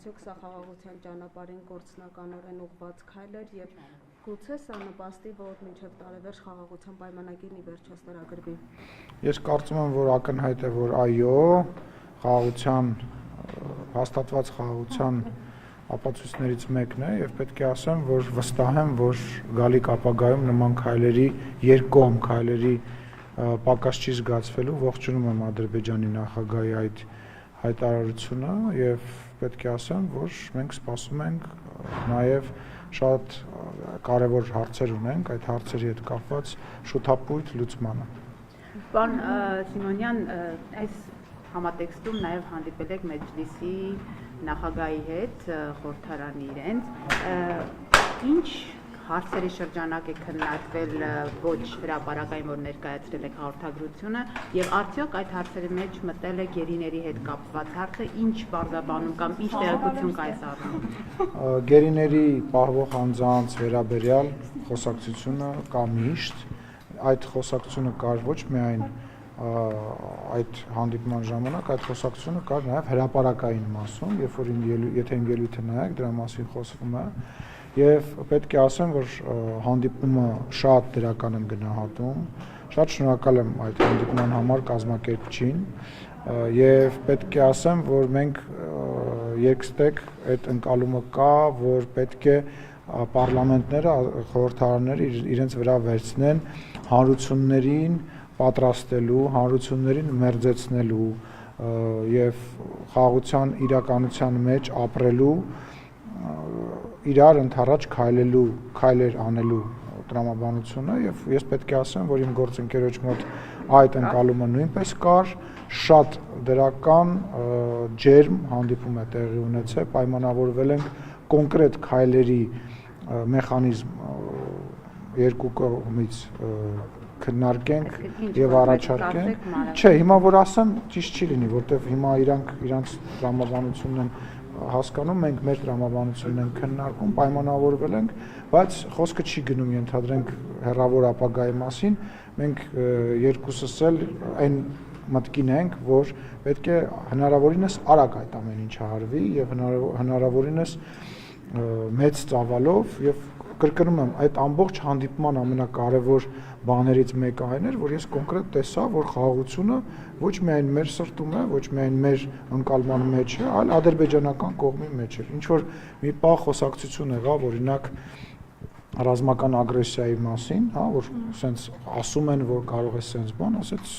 արդյոք սա խաղաղության ճանապարհին գործնականորեն ուղղված քայլ էր եւ գուցե սա նպաստի, որ մինչեւ տարեվերջ խաղաղության պայմանագիրն ի վերջ ստորագրվի։ Ես կարծում եմ, որ ակնհայտ է, որ այո, խաղաղության հաստատված խաղաղության ապացույցներից մեկն է եւ պետք է ասեմ, որ վստահ եմ, որ գալիք ապագայում նման քայլերի երկկողմ քայլերի պակաս չի զգացվելու, ողջունում եմ Ադրբեջանի նախագահի այդ հայտարարությունը եւ պետք է ասեմ, որ մենք սպասում ենք նաեւ շատ կարեւոր հարցեր ունենք, այդ հարցերի հետ կապված շուտապույտ լուծմանը։ Պարոն Սիմոնյան, այս համատեքստում նաև հանդիպել եք Մեջլիսի նախագահի հետ, խորհրդարանի իրենց, ինչ հարցերի շրջանակ է քննարկվել ոչ հրապարակային, որ ներկայացրել եք հաղորդագրությունը, եւ արդյոք այդ հարցերի մեջ մտել է գերիների հետ կապված հարցը, ինչ բարձրաբանում կամ ինչ տեղեկություն կա այս առումով։ Գերիների պահվող անձանց վերաբերյալ խոսակցությունը կա միշտ, այդ խոսակցությունը կար ոչ միայն այդ հանդիպման ժամանակ, այդ խոսակցությունը կար նաև հրապարակային մասում, երբ որ եթե ելույթը նայեք, դրա մասին խոսվում է, եւ պետք է ասեմ, որ հանդիպումը շատ դրական եմ գնահատում, շատ շնորհակալ եմ այդ հանդիպման համար կազմակերպչին, եւ պետք է ասեմ, որ մենք երկստեք այդ ընկալումը կա, որ պետք է պարլամենտները, խորհրդարանները իրենց վրա վերցնեն հանրություններին պատրաստելու, հանրություններին մերձեցնելու եւ խաղաղության իրականության մեջ ապրելու, իրար ընդառաջ քայլեր անելու տրամաբանությունը եւ ես պետք է ասեմ, որ իմ գործընկերոջ մոտ այդ ընկալումը նույնպես կար, շատ դրական ջերմ հանդիպում է տեղի ունեցել, պայմանավորվել ենք կոնկրետ քայլերի մեխանիզմ երկու կողմից քննարկենք եւ առաջարկենք։ Չէ, հիմա որ ասեմ, ճիշտ չի լինի, որտեվ հիմա իրանց տրամաբանությունն են հասկանում, մենք մեր տրամաբանությունն ենք քննարկում, պայմանավորվել ենք, բայց խոսքը չի գնում ենթադրենք հեռավոր ապագայի մասին, մենք երկուսս էլ այն մտքին ենք, որ պետք է հնարավորինս արագ այդ ամեն ինչը արվի եւ հնարավորինս մեծ ծավալով եւ կրկնում եմ, այդ ամբողջ հանդիպման ամենակարևոր բաներից մեկը այն էր, որ ես կոնկրետ տեսա, որ խաղաղությունը ոչ միայն մեր սրտում է, ոչ միայն մեր ընկալման մեջ է, այլ ադրբեջանական կողմի մեջ է։ Ինչ որ մի պահ խոսակցություն եղավ, օրինակ ռազմական ագրեսիայի մասին, հա, որ սենց ասում են, որ կարող է սենց բան, ասեց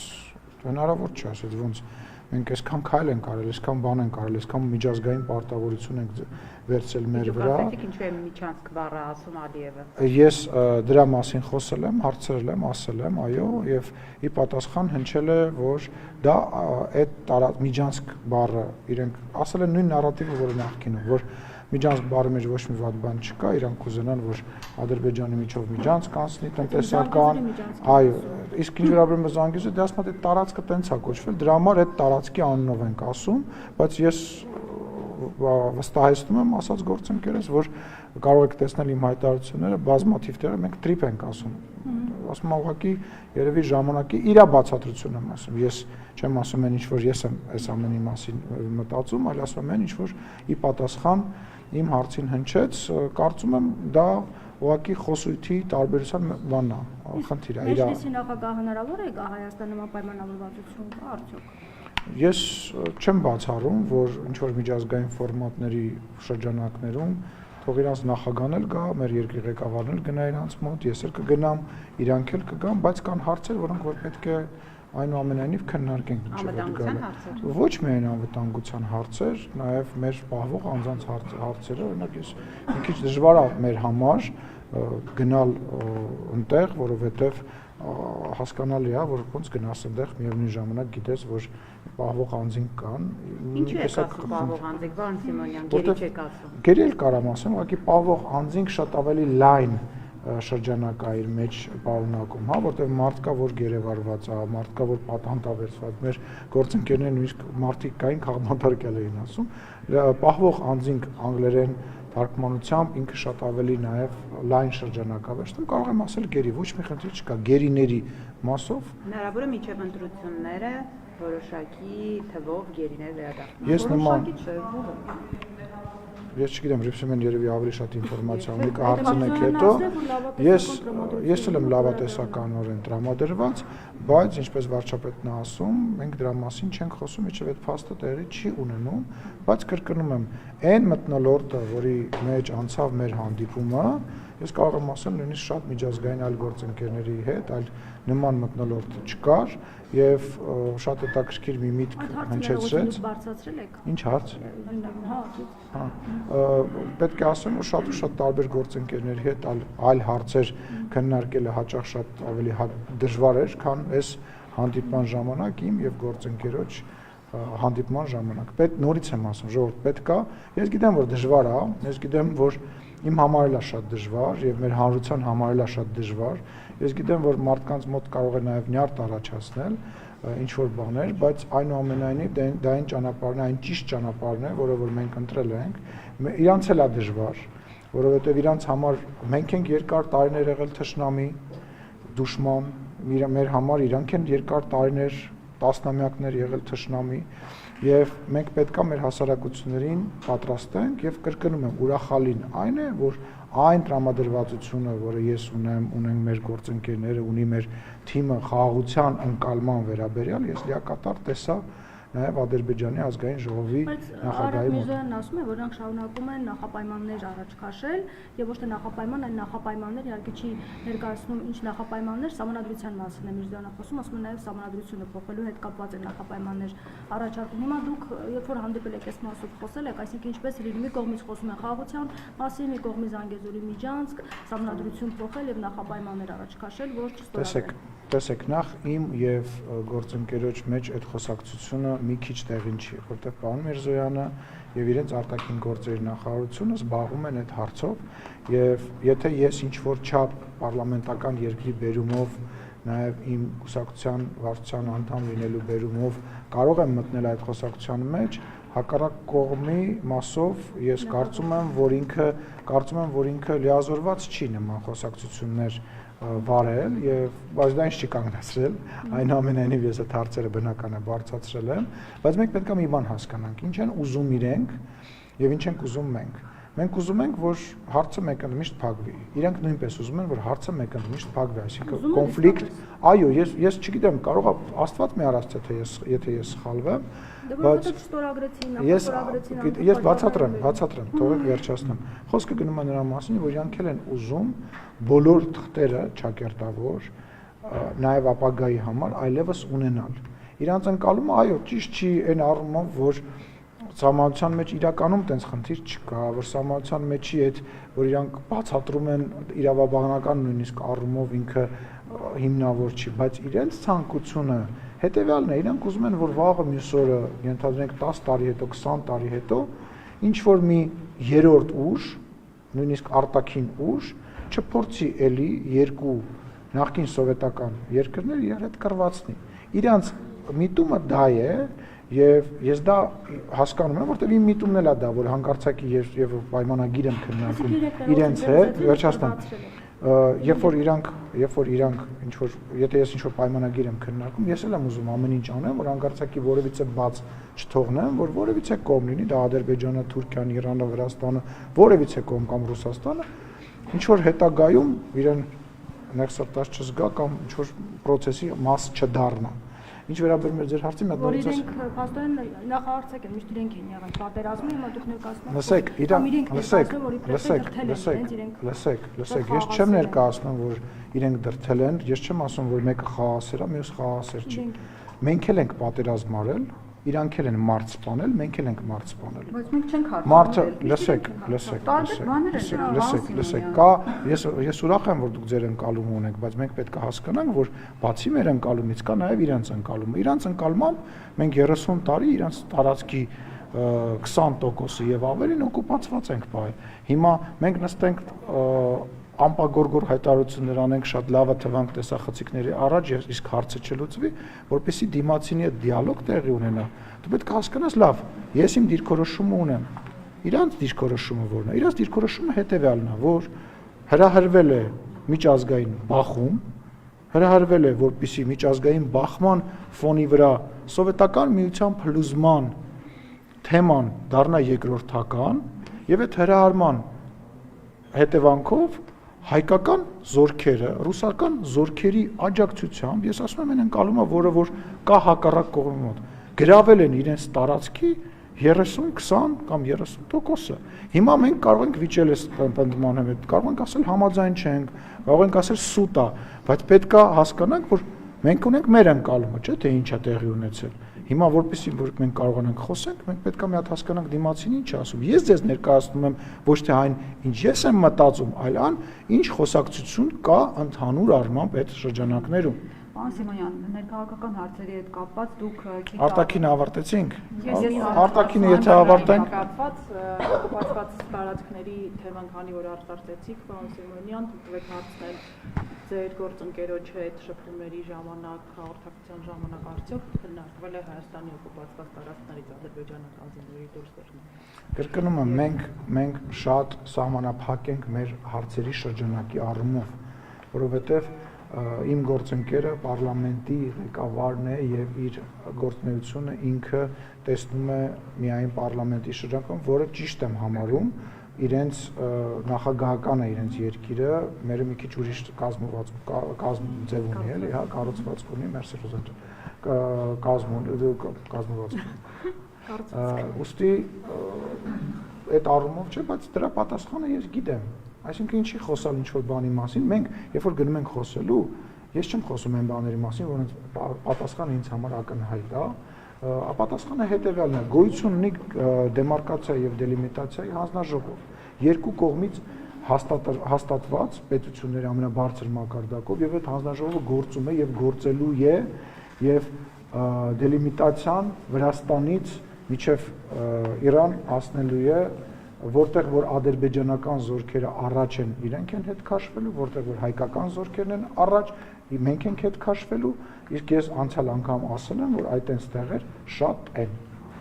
հնարավոր չէ, ասեց ոնց մենք այսքան քայլ ենք արել, այսքան բան ենք արել, այսքան միջազգային պարտավորություն ենք վերցել մեր վրա։ Իսկ ինչու է Միջանցք բառը ասում Ալիևը։ Ես դրա մասին խոսել եմ, հարցրել եմ, ասել եմ, այո, եւ ի պատասխան հնչել է, որ դա այդ Միջանցք բառը իրենք ասել են նույն նարատիվը, որը նախկինում, որ Միջանցք բառի մեջ ոչ մի վատ բան չկա, իրանք կուզենան, որ Ադրբեջանի միջով Միջանցք անցնի տնտեսական, այո, իսկ ինչ վերաբերում է Զանգեզուրը, դե ասում եմ, այդ տարածքը տենց է կոչվել, դրա համար այդ տարածքի անունով ենք ասում, բայց ես վստահեցնում եմ ասած գործընկերս, որ կարող եք տեսնել իմ հայտարարությունները, բազմաթիվ տեղը մենք տրիպ ենք ասում, ասում եմ ուղղակի երևի ժամանակի իրա բացատրություն եմ ասում, ես չեմ ասում այն ինչ որ ես եմ այս ամենի մասին մտածում, այլ ասում եմ այն ինչ որ ի պատասխան իմ հարցին հնչեց, կարծում եմ դա ուղղակի խոսույթի տարբերության բանն է, խնդիր է։ Մեջլիսի նախագահ հնարավոր է գա Հայաստան նման պայմանավորվածություն կա արդյոք։ Ես չեմ բացառում, որ ինչ որ միջազգային ֆորմատների շրջանակներում թող իրանց նախագահն էլ գա, մեր երկրի ղեկավարն էլ գնա իրանց մոտ, ես էլ կգնամ, իրանք էլ կգան, բայց կան հարցեր, որոնք որ պետք է այնուամենայնիվ քննարկենք Անվտանգության հարցեր։ Ոչ միայն անվտանգության հարցեր, նաև մեր պահվող անձանց հարցերը, օրինակ ես մի քիչ դժվար է մեր համար գնալ այնտեղ, որովհետև հասկանալի է, որ ոնց գնաս այնտեղ միևնույն ժամանակ գիտես, որ պահվող անձինք կան։ Ինչու եք ասում պահվող անձինք, պարոն Սիմոնյան, գերի չեք ասում։ Գերի էլ կարամ ասեմ, ուղղակի պահվող անձինք շատ ավելի լայն շրջանակա իր մեջ պարունակում, հա, որտեղ մարդ կա, որ գերեվարված է, մարդ կա, որ պատանտավերծված, մեր գործընկերներն նույնիսկ մարդիկ կային քաղաքապետարան էին ասում, պահվող անձինք անգլերեն թարգմանությամբ ինքը շատ ավելի նաև լայն շրջանակավերցում, կարող եմ ասել գերի, ոչ մի խնդիր չկա, գերիների մասով։ Հնարավոր է միջև ընտրությունները որոշակի թվով գերիներ վերադառնան։ Ես նման որոշակի չէ, ես չգիտեմ, Ռիփսիմեն երևի ավելի շատ ինֆորմացիա ունի, կհարցնեք հետո։ Ես էլ եմ լավատեսականորեն տրամադրված, բայց ինչպես վարչապետն է ասում, մենք դրա մասին չենք խոսում, իջև այդ փաստը տեղի չի ունենում, բայց կրկնում եմ, այն մթնոլորտը, որի մեջ անցավ մեր հանդիպումը, ես կարող եմ ասել նույնիսկ շատ միջազգային այլ գործընկերների հետ, այլ նման մթնոլորտ չկար եւ շատ հետաքրքիր մի միտք հնչեցրեց։ Ինչ հարց։ Պետք է ասեմ, որ շատ տարբեր գործընկերների հետ այլ հարցեր քննարկելը հաճախ շատ ավելի դժվար էր, քան այս հանդիպման ժամանակ իմ եւ գործընկերոջ հանդիպման ժամանակ։ Նորից եմ ասում, ժողովուրդ պետք է, ես գիտեմ, որ դժվար է, ես գիտեմ, որ իմ համար էլ է շատ դժվար եւ մեր հանրության համար էլ է շատ դժվար։ Ես գիտեմ, որ մարդկանց մոտ կարող է նաեւ նյարդ առաջացնել ինչ որ բաներ, բայց այնուամենայնիվ դա այն ճանապարհն է, այն ճիշտ ճանապարհն է, որը որ մենք ընտրել ենք։ Իրանց էլ է դժվար, որովհետեւ իրանց համար մենք ենք երկար տարիներ եղել թշնամի, դուշման, մեր համար իրանք են երկար տարիներ, տասնամյակներ եղել թշնամի եւ մենք պետքա մեր հասարակություններին պատրաստենք եւ կրկնում եմ ուրախալին այն է որ այն տրամադրվածությունը որը ես ունենք մեր գործընկերները ունի մեր թիմը խաղաղության ընկալման վերաբերյալ ես լիակատար տեսա նաև Ադրբեջանի ազգային ժողովի նախագահի մոտ։ Միրզոյանն ասում է, որ նրանք շարունակում են նախապայմաններ առաջ քաշել եւ ոչ թե նախապայման, այլ նախապայմաններ իհարկե չի ներկայացնում ինչ նախապայմաններ, սահմանադրության մասին է Միրզոյանը խոսում, ասում է նաև սահմանադրությունը փոխելու հետ կապված է նախապայմաններ առաջարկում։ Հիմա դուք երբ որ հանդիպել եք այս մասով խոսել եք, այսինքն ինչպես մի կողմից խոսում են խաղաղության մասին, մի կողմից Զանգեզուրի միջանցք, սահմանադրություն փոխել եւ նախապայմաններ առաջ քաշել, որ չստորագրեն։ Տեսեք, նախ իմ եւ գործընկերոջ մեջ այդ խոսակցությունը մի քիչ տեղին չի, որտեղ պարոն Միրզոյանը եւ իրենց արտաքին գործերի նախարարությունը զբաղվում են այդ հարցով եւ եթե ես ինչ որ չափ պարլամենտական երկրի բերումով նաեւ իմ կուսակցության վարչության անդամ լինելու բերումով կարող եմ մտնել այդ խոսակցության մեջ, հակառակ կողմի մասով ես կարծում եմ, որ ինքը լիազորված չի նման խոսակցություններ վարել եւ բայց դա ինչ չի կանգնացրել այնուամենայնիվ ես այդ հարցերը բնական է բարձրացրել եմ բայց մենք պետք է մի բան հասկանանք ինչ են ուզում իրենք եւ ինչ ենք ուզում մենք ուզում ենք որ հարցը մեկընդմիշտ փակվի իրենք նույնպես ուզում են որ հարցը մեկընդմիշտ փակվի այսինքն կոնֆլիկտ այո ես չգիտեմ կարող է Աստված մի արած եթե ես սխալվեմ բայց ես բացատրեմ թողեք վերջացնեմ խոսքը գնում է նրա մասին որ իրանք են ուզում բոլոր թղթերը ճակերտավոր նաև ապագայի համար այլևս ունենալ իրանց ընկալումը այո ճիշտ չի այն առումով որ սահմանության մեջ իրականում տենց խնդիր չկա որ սահմանության մեջի այդ որ իրանք բացատրում են իրավաբանական նույնիսկ առումով ինքը հիմնավոր չի բայց իրենց ցանկությունը հետեւյալն է իրանք ուզում են որ վաղը մյուս օրը ենթադրենք 10 տարի հետո 20 տարի հետո ինչ որ մի երրորդ ուժ նույնիսկ արտաքին ուժ չփորձի էլի երկու նախկին սովետական երկրներ իրար հետ կռվածնի իրանց միտումը դա է եւ ես դա հասկանում եմ որտեղ իմ միտումն էլ է դա որ հանկարծակի եւ պայմանագիր եմ քննարկում իրենց հետ վերջացնեմ երբ որ իրանք ինչ որ եթե ես ինչ որ պայմանագիր եմ քննարկում ես էլ եմ ուզում ամեն ինչ անեմ որ հանկարծակի որևիցե բաց չթողնեմ որ որևիցե կողմ լինի դա Ադրբեջանը, Թուրքիան, Իրանը, Վրաստանը որևիցե կողմ կամ Ռուսաստանը ինչ որ հետագայում իրեն ներսրտած չզգա կամ ինչ որ process-ի մաս չդառնա Ինչ վերաբերում է ձեր հարցին, որ իրենք փաստորեն նախարարցակ են, միշտ իրենք են եղել պատերազմը, հիմա դուք ներկայացնում Լսեք, ես չեմ ներկայացնում, որ իրենք դրթել են, ես չեմ ասում, որ մեկը խաղաղասեր է, մյուսը խաղաղասեր չի։ Մենք էլ ենք պատերազմ արել, իրանք էլ են մարդ սպանել, մենք էլ ենք մարդ սպանել։ Բայց մենք չենք Մարդը, լսեք, կա ես ուրախ եմ, որ դուք ձեր ընկալումը ունեք, բայց մենք պետք է հասկանանք, որ բացի մեր ընկալումից կա նաև իրանց ընկալումը։ Իրանց ընկալմամբ մենք 30 տարի իրանց տարածքի 20% եւ ավելին օկուպացված ենք բայ։ Հիմա մենք նստենք ամպագորգոր հայտարարություններ անենք շատ լավը թվանք տեսախցիկների առաջ իսկ հարցը չլուծվի, որպեսզի դիմացինի հետ դիալոգ տեղի ունենա։ Դու պետք է հասկանաս լավ, ես իմ դիրքորոշումը ունեմ։ Իրանց դիրքորոշումը որն է։ Իրանց դիրքորոշումը հետեւյալն է, որ հրահրվել է միջազգային բախում, հրահրվել է, որպեսզի միջազգային բախման ֆոնի վրա սովետական միության փլուզման թեման դառնա երկրորդական եւ այդ հրահարման հետևանքով հայկական զորքերը ռուսական զորքերի աջակցությամբ, ես ասում եմ, այն ընկալումը, որը որ կա հակառակ կողմի մոտ, գրավել են իրենց տարածքի 30-20 կամ 30%-ը։ Հիմա մենք կարող ենք վիճել այս պնդմանը հետ, կարող ենք ասել համաձայն չենք, կարող ենք ասել սուտ է, բայց պետք է հասկանանք, որ մենք ունենք մեր ընկալումը, չէ՞, թե ինչ է տեղի ունեցել։ Հիմա որպեսզի որ մենք կարողանանք խոսենք, մենք պետք է մի հատ հասկանանք դիմացին ինչ է ասում։ Ես ձեզ ներկայացնում եմ ոչ թե այն, ինչ ես եմ մտածում, այլ այն, ինչ խոսակցություն կա ընդհանուր առմամբ այդ շրջանակներում։ Պարոն Սիմոնյան, ներքաղաքական հարցերի հետ կապված դուք Արտաքինը ավարտեցինք։ Ես Արտաքինը եթե ավարտենք, կապված օկուպացված տարածքների թեման քանի որ արտարտեցիք, պարոն Սիմոնյան, դուք հարցնել ձեր գործընկերոջ հետ շփումների ժամանակ, հաղորդակցության ժամանակ արդյոք քննարկվել է Հայաստանի օկուպացված տարածքներից ադրբեջանական զինվորի դուրս բերումը։ կրկնում եմ, մենք շատ սահմանափակ ենք մեր հարցերի շրջանակի առումով, որովհետև իմ գործընկերը պարլամենտի ղեկավարն է եւ իր գործունեությունը ինքը տեսնում է միայն պարլամենտի շրջանում, որը ճիշտ եմ համարում, իրենց նախագահական է իրենց երկիրը, մերը մի քիչ ուրիշ կազմձև ունի, էլի, հա, կառուցվածք ունի, մերսի ռոզետ, կազմվածք ունի։ Ուստի այդ առումով չէ, բայց դրա պատասխանը ես գիտեմ։ Այսինքն ինչի խոսալ ինչ-որ բանի մասին, մենք երբ որ գնում ենք խոսելու, ես չեմ խոսում այն բաների մասին, որոնց պատասխանը ինձ համար ակնհայտ է, պատասխանը հետևյալն է, գոյություն ունի դեմարկացիա եւ դելիմիտացիայի հանձնաժողով, երկու կողմից հաստատված պետությունների ամենաբարձր մակարդակով եւ այդ հանձնաժողովը գործում է եւ գործելու է եւ դելիմիտացիան Վրաստանից մինչեւ Իրան հասնելու է, որտեղ որ ադրբեջանական զորքերը առաջ են, իրենք են հետ քաշվելու, որտեղ որ հայկական զորքերն են առաջ, մենք ենք հետ քաշվելու, իսկ ես անցյալ անգամ ասել եմ, որ այդ այնտեղեր շատ են։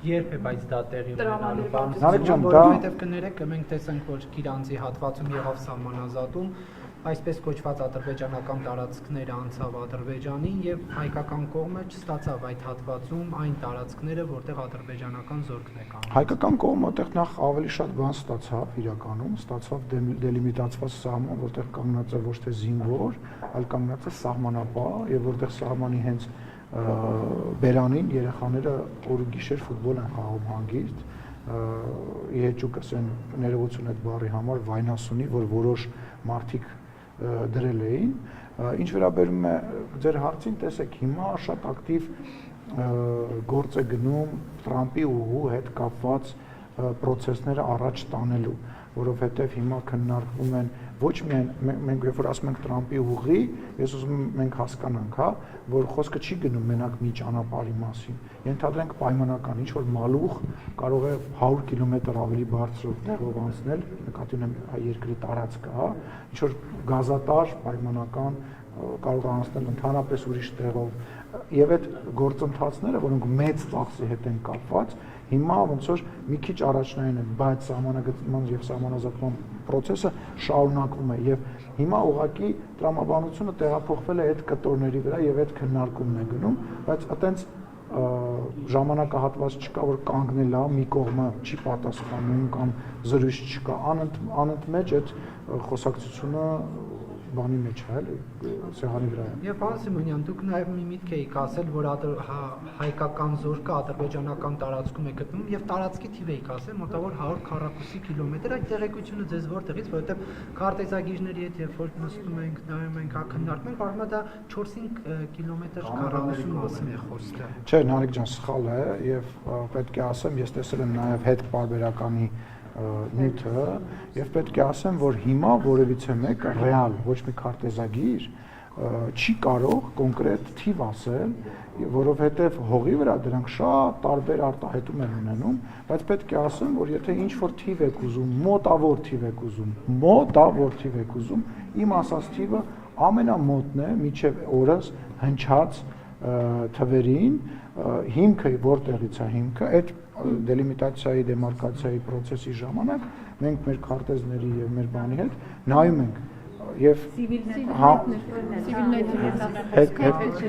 Երբ է բայց դա տեղի ունենալու, Նարեկ ջան, որովհետև կներեք, մենք տեսանք, որ Գիրանձի հատվածում եղավ սահմանազատում, այսպես կոչված ադրբեջանական տարածքները անցավ Ադրբեջանին եւ հայկական կողմը չստացավ այդ հատվածում այն տարածքները, որտեղ ադրբեջանական զորքն է կանգնած։ Հայկական կողմը այդտեղ նախ ավելի շատ բան ստացավ իրականում, ստացավ դելիմիտացված սահման, որտեղ կանգնած է ոչ թե զինվոր, այլ կանգնած է սահմանապահ եւ որտեղ սահմանի հենց բերանին երեխաները օր ու գիշեր ֆուտբոլ են խաղում հանգիստ, իհեճուկ ասեն ներողություն այդ բառի համար վայնասունի, որ որոշ մարդիկ դրել էին, ինչ վերաբերում է ձեր հարցին, տեսեք, հիմա շատ ակտիվ գործ է գնում Տրամպի ուղու հետ կապված պրոցեսները առաջ տանելու, որովհետև հիմա քննարկվում են ոչ միայն մենք երբ որ ասում ենք Տրամպի ուղի, ես ուզում եմ մենք հասկանանք, հա, որ խոսքը չի գնում մենակ մի ճանապարհի մասին։ Ենթադրենք պայմանական ինչ որ մալուխ կարող է 100 կիլոմետր ավելի բարձր տեղով անցնել, նկատի ունեմ երկրի տարածքը, հա, ինչ որ գազատար պայմանական կարող է անցնել ընդհանրապես ուրիշ տեղով եւ այդ գործընթացները, որոնք մեծ ծախսի հետ են կապված, հիմա ոնց որ մի քիչ առաջնային են, բայց սահմանագծման եւ սահմանազատման process-ը շարունակվում է եւ հիմա ուղղակի տրամաբանությունը տեղափոխվել է այդ կտորների վրա եւ այդ քննարկումն է գնում, բայց այտենց ժամանակահատված չկա, որ կանգնել է մի կողմը չի պատասխանում կամ զրույց չկա, անընդմեջ այդ խոսակցությունը բանի մեջ է, էլի, սեղանի վրա է։ Եվ պարոն Սիմոնյան, դուք նաև մի միտք եք ասել, որ հայկական զորքը ադրբեջանական տարածքում է գտնվում եւ տարածքի թիվ եք ասել, մոտավոր 140 կիլոմետր, այդ տեղեկությունը ձեզ որտեղից, որովհետեւ քարտեզագիրների հետ երբ որ նստում ենք, նայում ենք, քննարկում ենք, կարծում եմ դա 4-5 կիլոմետր քառակուսի մասին է խոսքը։ Չէ, Նարեկ ջան, սխալ է եւ պետք է ասեմ, ես տեսել եմ նաեւ հետ պարբերականի նյութը եւ պետք է ասեմ, որ հիմա որևիցե մեկը ռեալ, ոչ մի քարտեզագիր չի կարող կոնկրետ թիվ ասել, որովհետեւ հողի վրա դրանք շատ տարբեր արտահայտում են ունենում, բայց պետք է ասեմ, որ եթե ինչ որ թիվ եք ուզում, մոտավոր թիվ եք ուզում, իմ ասած թիվը ամենամոտն է միջև օրս հնչած թվերին, հիմքը որտեղից է հիմքը, այդ դելիմիտացիայի, դեմարկացիայի process-ի ժամանակ մենք մեր քարտեզների եւ մեր բանի հետ նայում ենք եւ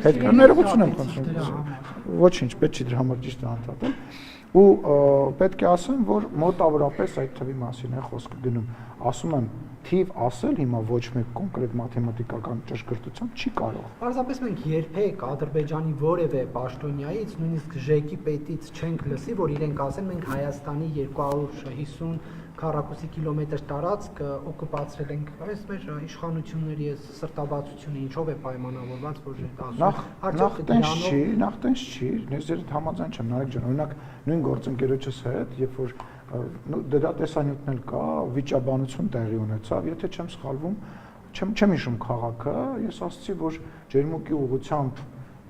հետ ներողություն եմ խնդրում, ոչինչ, պետք չի դրա համար ճիշտ ընդհատել, ու պետք է ասեմ, որ մոտավորապես այդ թվի մասին է խոսքը գնում։ Ասում եմ, թիվ ասել հիմա ոչ մեկ կոնկրետ մաթեմատիկական ճշգրտությամբ չի կարող։ Պարզապես մենք երբեք Ադրբեջանի որևէ պաշտոնյայից, նույնիսկ ԺԿ-ի պետից չենք լսի, որ իրենք ասեն մենք Հայաստանի 250 քառակուսի կիլոմետր տարածք օկուպացրել ենք, այս մեր իշխանությունների այս սրտաբացությունը ինչով է պայմանավորված, որ ասում նախ տենց չի, ես ձեր հետ համաձայն չեմ, Նարեկ ջան, օրինակ նույն գործընկերոջս հետ, երբ որ դրա տեսանյութն էլ կա, վիճաբանություն տեղի ունեցավ, եթե չեմ սխալվում, չեմ հիշում քաղաքը, ես ասացի, որ ջերմուկի ուղղությամբ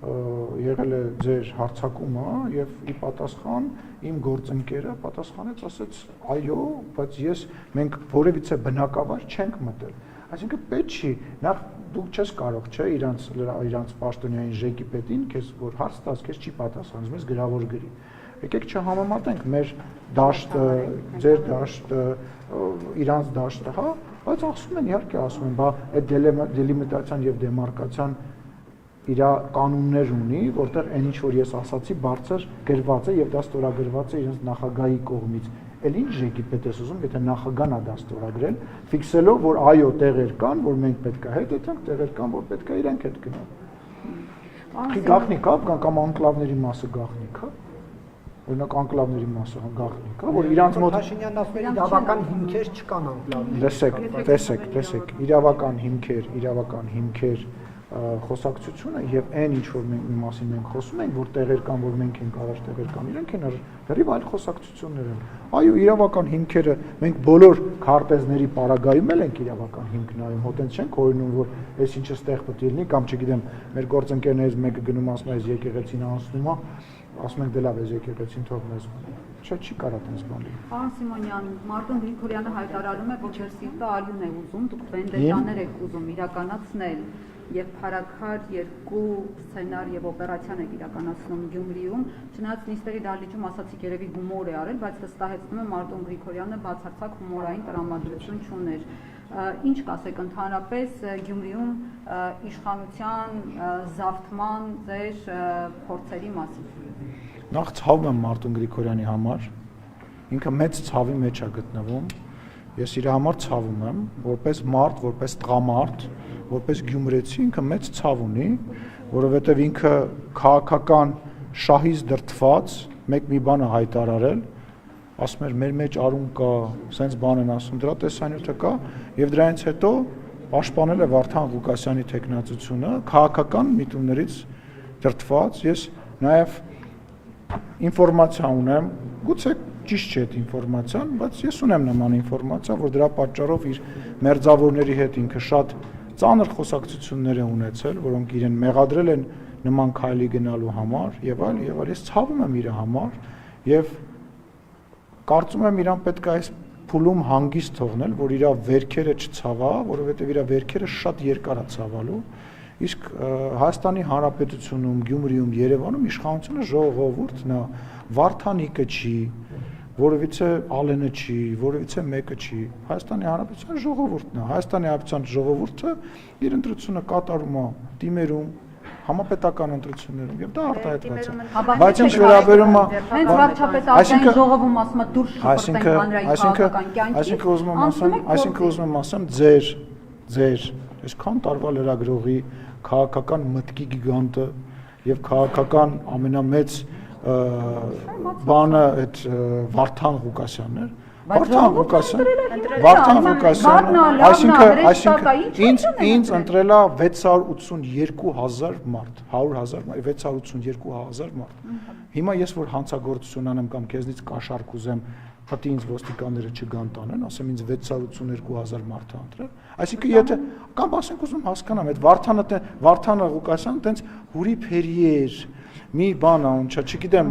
եղել է ձեր հարձակումը եւ ի պատասխան իմ գործընկերը պատասխանեց, ասեց այո, բայց մենք որևիցե բնակավար չենք մտել։ Այսինքն պետք չի, նախ դու չես կարող, չէ, իրանց պաշտոնյային ԺԿ-ի պետին, քեզ որ հարց տաս, քեզ չի պատասխանում, ես գրավոր գրի։ Եկեք չհամեմատենք մեր դաշտը, ձեր դաշտը, իրանց դաշտը, հա, բայց ասում են, իհարկե ասում են, բա այդ դելիմիտացիան եւ դեմարկացիան իր կանոններ ունի, որտեղ այն ինչ որ ես ասացի, բարձր գրված է եւ դա ստորագրված է իրենց նախագահի կողմից։ Էլ ինչ ԺԿ-ի պետք է ասում, եթե նախագահն է դա ստորագրել, ֆիքսելով, որ այո, տեղեր կան, որ մենք պետք է հետ եթենք, տեղեր կան, որ պետք է իրենք հետ գնան։ Գաղտնիք է, կամ անկլավների մասը գաղտնիք է։ Օրինակ անկլավների մասը գաղտնիք է, որ իրանց մոտ Փաշինյանն ասում է իրավական հիմքեր չկան անկլավների։ Տեսեք, իրավական հիմքեր խոսակցությունը եւ այն ինչ որ մենք մի մասին մենք խոսում ենք, որ տեղեր կան, որ մենք ենք առաջ տեղեր կան, իրենք են դեռ այլ խոսակցություններ են։ Այո, իրավական հիմքերը մենք բոլոր քարտեզների պարագայում էլ ենք իրավական հիմք նայում, հոտենց չենք օրինում, որ այս ինչը ստեղ պետք է լինի, կամ չգիտեմ, մեր գործընկերներից մեկը գնում ասում է, այս եկեղեցին անցնում է, ասում ենք դե լավ, այս եկեղեցին թող մեզ չի կարա տես բան լինի։ Պարոն Սիմոնյան, Մարտին Գրիգորյանը հայտարարում է, որ ձեր սիրտը արյուն է ուզում, դուք վենդետաներ եք ուզում իրականացնել եւ Փարաքար 2 սցենար եւ օպերացիան եք իրականացնում Գյումրիում, չնայած նիստերի դահլիճում ասացիք երևի հումոր է արել, բայց վստահեցնում եմ Մարտին Գրիգորյանը բացարձակ հումորային տրամադրություն չուներ։ Ինչ կասեք ընդհանրապես Գյումրիում իշխանության զավթման ձեր փորձերի մասին։ Նախ ցավում եմ Մարտին Գրիգորյանի համար, ինքը մեծ ցավի մեջ է գտնվում, ես իր համար ցավում եմ, որպես մարդ, որպես տղամարդ, որպես գյումրեցի ինքը մեծ ցավ ունի, որովհետև ինքը քաղաքական շահից դրդված մեկ մի բան է հայտարարել, ասում էր մեր մեջ արուն կա, սենց բան են ասում, դրա տեսանյութը կա, եւ դրանից հետո պաշտպանել է Վարդան Ղուկասյանի թեկնածությունը քաղաքական միտումներից դրդված, ես նաեւ ինֆորմացիա ունեմ, գուցե ճիշտ չէ այդ ինֆորմացիան, բայց ես ունեմ նման ինֆորմացիա, որ դրա պատճառով իր մերձավորների հետ ինքը շատ ծանր խոսակցություններ է ունեցել, որոնք իրեն մեղադրել են նման քայլի գնալու համար եւ այլ, ես ցավում եմ իր համար եւ կարծում եմ իրան պետք է այս փուլում հանգիստ թողնել, որ իր վերքերը չցավա, որովհետեւ իր վերքերը շատ երկար է ցավալու, իսկ Հայաստանի Հանրապետությունում, Գյումրիում, Երևանում իշխանությունը ժողովուրդն է, Վարդանիկը չի, որովիցե Ալենը չի, որովիցե մեկը չի, Հայաստանի Հանրապետության ժողովուրդն է, Հայաստանի Հանրապետության ժողովուրդը իր ընտրությունը կատարում է դիմերում, համապետական ընտրություններում եւ դա արտահայտված է։ Բայց ինչ վերաբերում է հենց վարչապետարային ժողովում ասում է դուրս շփոթենք հանրային քաղաքական կյանքից, այսինքն ուզում եմ ասեմ ձեր այսքան տարվա լրագրողի քաղաքական մտքի գիգանտը եւ քաղաքական ամենամեծ բանը այդ Վարդան Ղուկասյանն էր։ Վարդան Ղուկասյանը, այսինքն ինձ ընտրելա 682,000 մարդ, 100,000, 682,000 մարդ։ Հիմա ես որ հանցագործություն անեմ կամ քեզնից կաշառք ուզեմ, հատի ինձ ոստիկանները չգան տանեն, ասեմ ինձ 682,000 մարդ է ընտրել։ Այսինքն եթե կամ ասենք ուզում հասկանամ, այդ Վարդանը Ղուկասյանը տենց հուրի փերի էր, մի բան ա ունչա, չգիտեմ,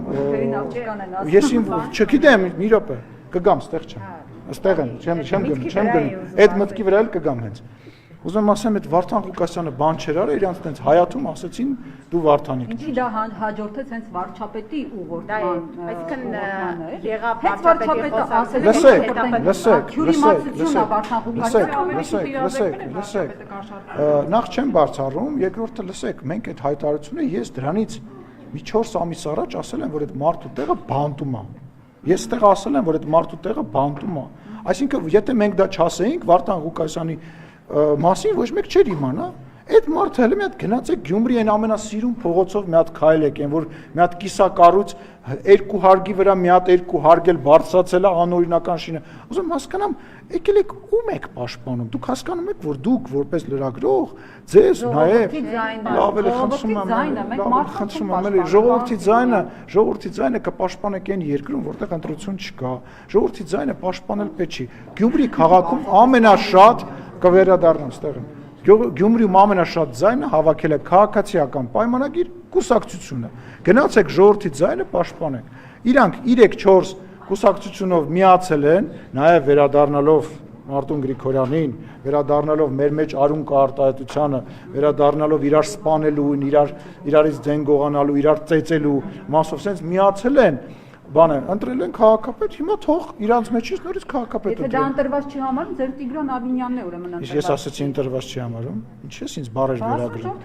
ես չգիտեմ, մի րոպե կգամ, ստեղ չեմ, ստեղ եմ, չեմ գնում, այդ մտքի վրա էլ կգամ հենց, ուզում եմ ասեմ, այդ Վարդան Ղուկասյանը բան չէր արել, իրանց տենց հայաթում ասեցին դու Վարդանիկ ես։ Ինչի դա հաջորդեց հենց վարչապետի ուղղորդման, այսինքն եղավ վարչապետը ասել նախ չեմ բարձրանում, երկրորդը լսեք, մենք այդ հայտարարությունը ես դրանից մի 4 ամիս առաջ ասել են, որ այդ մարդու տեղը բանտում է։ Ես այդտեղ ասել եմ, որ այդ մարդու տեղը բանտում է։ Այսինքն, եթե մենք դա չասեինք Վարդան Ղուկասյանի մասին, ոչ մեկ չէր իմանա։ Այդ մարդը հələ մի հատ գնաց է Գյումրի այն ամենասիրուն փողոցով մի հատ քայլ եկեն, որ մի հատ կիսակառույց 2 հարգի վրա մի հատ 2 հարգել բարձրացել է անօրինական շինը։ Ուզում հասկանամ, եկել եք ում եք պաշտպանում։ Դուք հասկանում եք, որ դուք որպես լրագրող ձեզ նաև լավ էլ խնդրում եմ, ժողովրդի ձայնը կպաշտպանեք այն երկրում, որտեղ ընտրություն չկա։ Ժողովրդի ձայնը պաշտպանել պետք չի։ Գյումրի քաղաքում ամենաշատ կվերադառնամ ստեղ։ Գյումրիում ամենաշատ ձայնը հավաքել է քաղաքացիական պայմանագիր կուսակցությունը։ Գնացեք ժողովրդի ձայնը պաշտպանեք։ Իրանք 3-4 կուսակցությունով միացել են, նաև վերադառնալով Մարտուն Գրիգորյանին, վերադառնալով մեր մեջ արուն արտահայտությանը, վերադառնալով իրար սպանելուն, իրարից ձեն գողանալու, իրար ծեծելու մասով sense միացել են բանը ընտրել են քաղաքապետ, հիմա թող իրանց մեջից նորից քաղաքապետ ընտրեն։ Եթե դա ընտրված չի համարում, ձեր Տիգրան Ավինյանն է ուրեմն ընտրված։ Ես ասացի ընտրված չի համարում։ Ինչ ես ինձ բառեր վերագրում։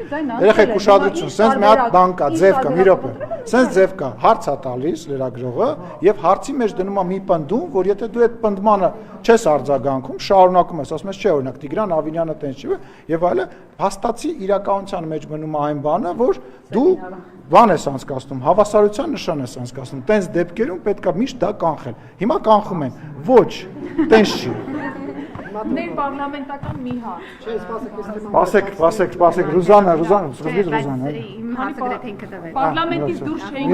Երեխեք ուշադրություն, sense մի հատ բան կա, ձև կա, մի րոպե։ Sense ձև կա, հարց է տալիս լրագրողը եւ հարցի մեջ դնում է մի պնդում, որ եթե դու այդ պնդմանը չես արձագանքում, շարունակում ես, ասում ես, չէ, օրինակ Տիգրան Ավինյանը տենց չի եւ այլը, հաստատի իրականության մեջ մնում է այն բանը, որ դու բան ես անցկացնում, հավասարության նշան ես անցկացնում, տենց դեպքերում պետք է միշտ դա կանխել։ Հիմա կանխում են, ոչ, տենց չի։ Ներպարլամենտական մի հարց։ Չէ, սպասեք, Ռուզանա, Ռուզանա։ Իմ հարցը գրեթե ինքը տվել։ Պարլամենտից դուրս չէին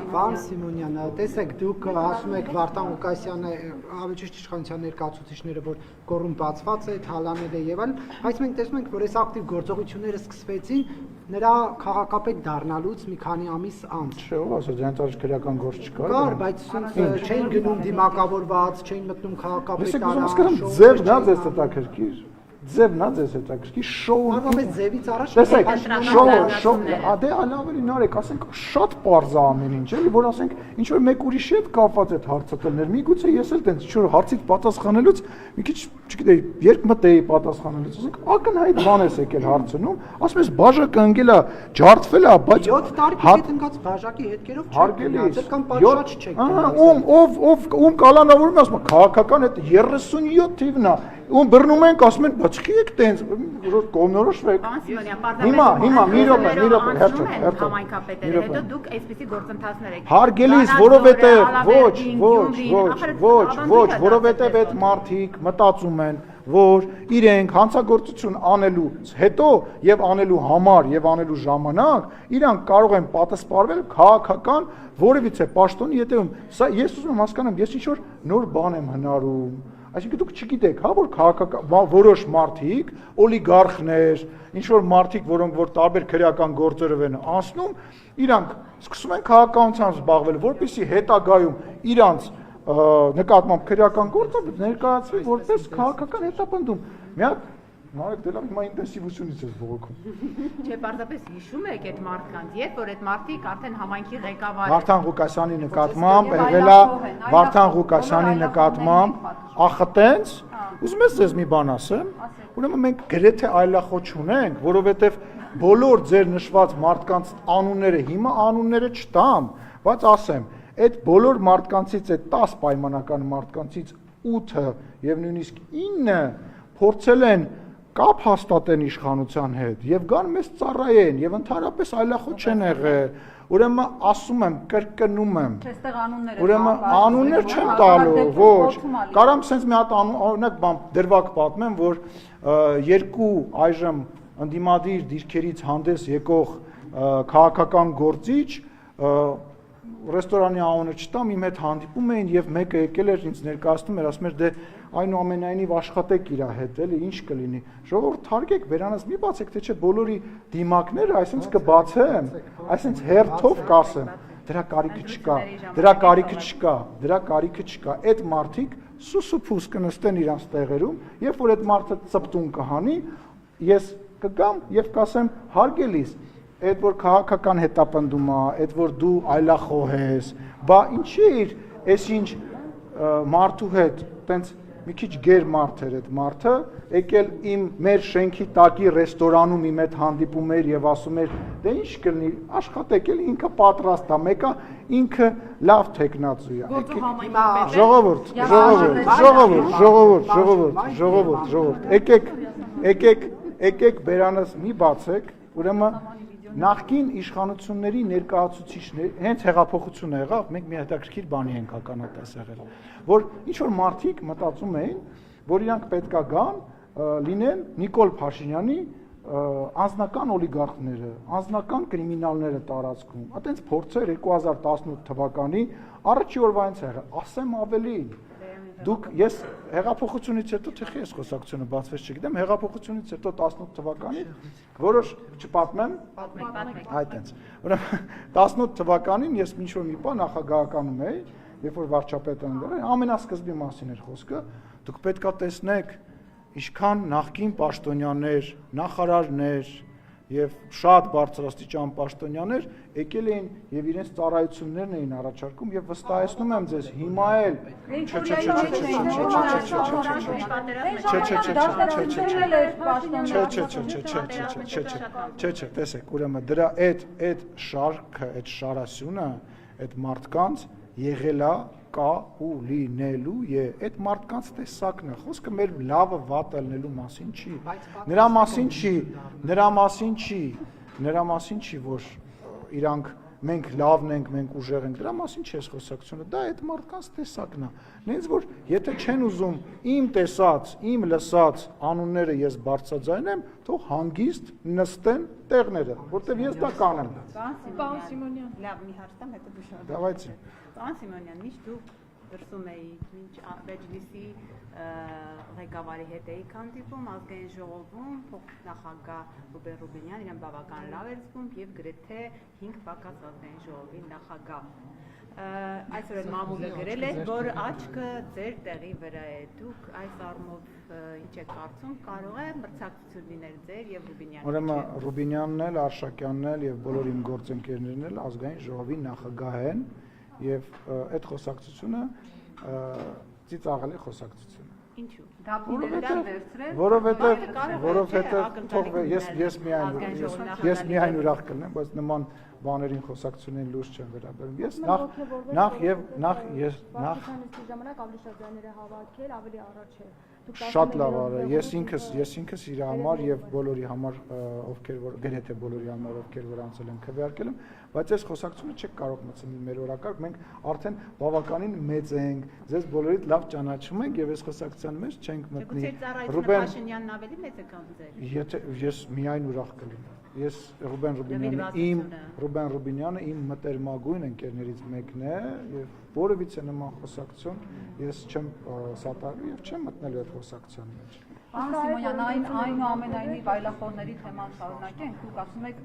Պարոն Սիմոնյան, տեսեք, դուք ասում եք Վարդան Ղուկասյանը, ավելի ճիշտ իշխանության ներկայացուցիչները, որ կոռումպացված է, թալանել է եւ այլն, բայց մենք տեսնում ենք, որ այս ակտիվ գործողությունները սկսվեցին նրա քաղաքապետ դառնալուց մի քանի ամիս անց։ Չէ, ով ասա, դրանց առաջ քրեական գործ չկար։ Կար, բայց չէին գնում դիմակավորված, չէին մտնում քաղաքապետ ձևն է ձեզ հետաքրքիր։ Ձևն է ձեզ հետաքրքիր, շոուն։ Արվամետ ձևից առաջ տեսեք, շոու, դե ավելի նորեք, ասենք շատ པարզ է ամեն ինչ, էլի, որ ասենք ինչ որ մեկ ուրիշի հետ կապված այդ հարցը տելներ։ Միգուցե ես էլ տենց ինչ որ հարցից պատասխանելուց մի քիչ, չգիտեի, երկմտեի պատասխանելուց, ասենք ակնհայտ բան ես եկել հարցնում, ասում ես բաժակը ընկել է, ջարդվել է, բայց 7 տարի հետ ընկած բաժակի հետքերով չգնացել կամ պատշաճ չեք գնացել։ Ում կալանավորում ասում քաղաքական այդ 37 թիվն է, ում բռնում ենք, ասում են, բայց չի եք տենց կողմնորոշվեք։ Հիմա մի րոպե, հերթ համայնքապետերը, հետո դուք այսպիսի գործընթացներ եք։ Հարգելիս, որովհետև ոչ, որովհետև այդ մարդիկ մտածում են, որ իրենք հանցագործություն անելուց հետո եւ անելու համար եւ անելու ժամանակ իրանք կարող են պատասխանվել քաղաքական որևիցե պաշտոնի հետևում։ Սա ես ուզում եմ հասկանամ, ես ինչ որ նոր բան եմ հնարում։ Այսինքն դուք չգիտեք, հա, որ քաղաքական որոշ մարդիկ, օլիգարխներ, ինչ որ մարդիկ, որոնք որ տարբեր քրեական գործերով են անցնում, իրանք սկսում են քաղաքականությամբ զբաղվել, որպեսզի հետագայում իրանց նկատմամբ քրեական գործը ներկայացվի որպես քաղաքական հետապնդում։ Մի հատ նայեք դե լավ հիմա ինտենսիվությունից ես բողոքում։ Չէ, պարզապես հիշում եք այդ մարդկանց, երբ որ այդ մարդիկ արդեն համայնքի ղեկավար են։ Վարդան Ղուկասյանի նկատմամբ եղել է Վարդան Ղուկասյանի նկատմամբ ախտենց, ուզում ես ձեզ մի բան ասեմ, ուրեմն մենք գրեթե այլախոչ ունենք, որովհետև բոլոր ձեր նշված մարդկանց անունները հիմա անունները չտամ, բայց ասեմ, այդ բոլոր մարդկանցից, այդ 10 պայմանական մարդկանցից 8-ը եւ նույնիսկ 9-ը փորձել են կապ հաստատեն իշխանության հետ եւ գան մեզ ծառայեն եւ ընդհանրապես այլախոչ չեն եղել։ Ուրեմն ասում եմ, կրկնում եմ։ Չստեղ անունները։ Ուրեմն անուններ չեմ տալու, ոչ։ Կարամ sense մի հատ օրինակ բան դրվակ պատմեմ, որ երկու այժմ ընդդիմադիր դիրքերից հանդես եկող քաղաքական գործիչ ռեստորանի անունը չտամ, իմ հետ հանդիպում էին եւ մեկը եկել էր ինձ ներկայացնում էր, ասում էր դե այնուամենայնիվ աշխատեք իր հետ, էլի ինչ կլինի։ Ժողովուրդ թարգեք, բերանից մի բացեք, թե չէ բոլորի դիմակները այսինքն կբացեմ, այսինքն հերթով կասեմ, դրա կարիքը չկա։ Այդ մարդիկ սուսուփուս կնստեն իրանց տեղերում, երբ որ այդ մարդը ծպտուն կհանի, ես կգամ եւ կասեմ հարգելիս այդ որ քաղաքական հետապնդում է, այդ որ դու այլախոհ ես, բա ինչի՞ այս ինչ մարդու հետ տենց մի քիչ գեր մարդ էր այդ մարդը, եկել իմ մեր շենքի տակի ռեստորանում իմ հետ հանդիպում էր եւ ասում էր, դե ինչ կլինի, աշխատեք էլ ինքը պատրաստ է, մեկը ինքը լավ տեխնացու է։ Ժողովուրդ, եկեք բերանս մի բացեք, ուրեմն նախկին իշխանությունների ներկայացուցիչներ, հենց հեղափոխությունը եղավ, մենք մի հետաքրքիր բանի ենք ականատես եղել, որ ինչ որ մարդիկ մտածում էին, որ իրանք պետքա գան, լինեն Նիկոլ Փաշինյանի անձնական օլիգարխները, անձնական կրիմինալները տարածքում, այտենց փորձեր 2018 թվականի առաջի օրվանից եղել, ասեմ ավելին, դուք ես հեղափոխությունից հետո թեխի ես խոսակցությունը բացվեց չգիտեմ, հեղափոխությունից հետո 18 թվականի որոշ չպատմեմ, այտենց, ուրեմն 18 թվականին ես ինչ-որ մի բան նախագահականում էի, երբ որ վարչապետը ընդդել, ամենասկզբի մասին էր խոսքը, դուք պետքա տեսնեք ինչքան նախկին պաշտոնյաներ, նախարարներ եւ շատ բարձրաստիճան պաշտոնյաներ եկել էին եւ իրենց ծառայություններն էին առաջարկում եւ վստահեցնում եմ ձեզ հիմա էլ չէ, տեսեք, ուրեմն դրա այդ շարքը, այդ շարասյունը, այդ մարդկանց եղել է կա ու լինելու է այդ մարդկանց տեսակն է խոսքը մեր լավը վատը լինելու մասին չի նրա մասին չի որ իրանք մենք լավն ենք մենք ուժեղ ենք դրա մասին չի խոսակցությունը դա այդ մարդկանց տեսակն է նենց որ եթե չեն ուզում իմ տեսած իմ լսած անունները ես բարձրաձայնեմ թող հանգիստ նստեն տեղները որտեվ ես դա կանեմ Պարոն Սիմոնյան լավ մի հարց տամ հետո դու շատ Давайте Պարոն Սիմոնյան միշտ դուք դրսում էիք մինչ Մեջլիսի ղեկավարի հետ էիք հանդիպում ազգային ժողովում փոխնախագահ Ռուբեն Ռուբինյան իրեն բավական լավ էր զգում եւ գրեթե 5 պակաս ազգային ժողովի նախագահ այսօր էլ մամուլը գրել է որ աչքը ձեր տեղի վրա է դուք այս առումով ինչ եք կարծում կարող է մրցակցություն լինել ձեր եւ Ռուբինյանի ուրեմն Ռուբինյանն էլ Արշակյանն էլ եւ բոլոր իմ գործընկերներն էլ ազգային ժողովի նախագահ են եւ այդ խոսակցությունը ծիծաղելի խոսակցություն Ինչու դափնիները դեռ վերցրել որովհետեւ ես միայն ուրախ կլինեմ բայց նման բաներին խոսակցություններին լուրջ չեմ վերաբերում ես նախ ժամանակ ավելի շատ ձայները հավաքել ավելի առաջ է Շատ լավ արա, ես ինքս իր համար եւ բոլորի համար ովքեր որ գրեթե բոլորի համար ովքեր որ անցել են քվեարկել եմ, բայց այս խոսակցությունը չեք կարող մտցնել մեր օրակարգ, մենք արդեն բավականին մեծ ենք, ձեզ բոլորիդ լավ ճանաչում ենք եւ այս խոսակցության մեջ չենք մտնի։ Ռուբեն Փաշինյանն ավելի մեծ է քան ձեր։ Եթե ես միայն ուրախ կլինեմ։ Ես Ռուբեն Ռուբինյանը իմ մտերմագույն ընկերներից մեկն է եւ որևիցե նման խոսակցություն ես չեմ սատարելու եւ չեմ մտնելու այդ խոսակցության մեջ։ Պարոն Սիմոնյան, այնուամենայնիվ այլախոհների թեման շարունակենք, դուք ասում եք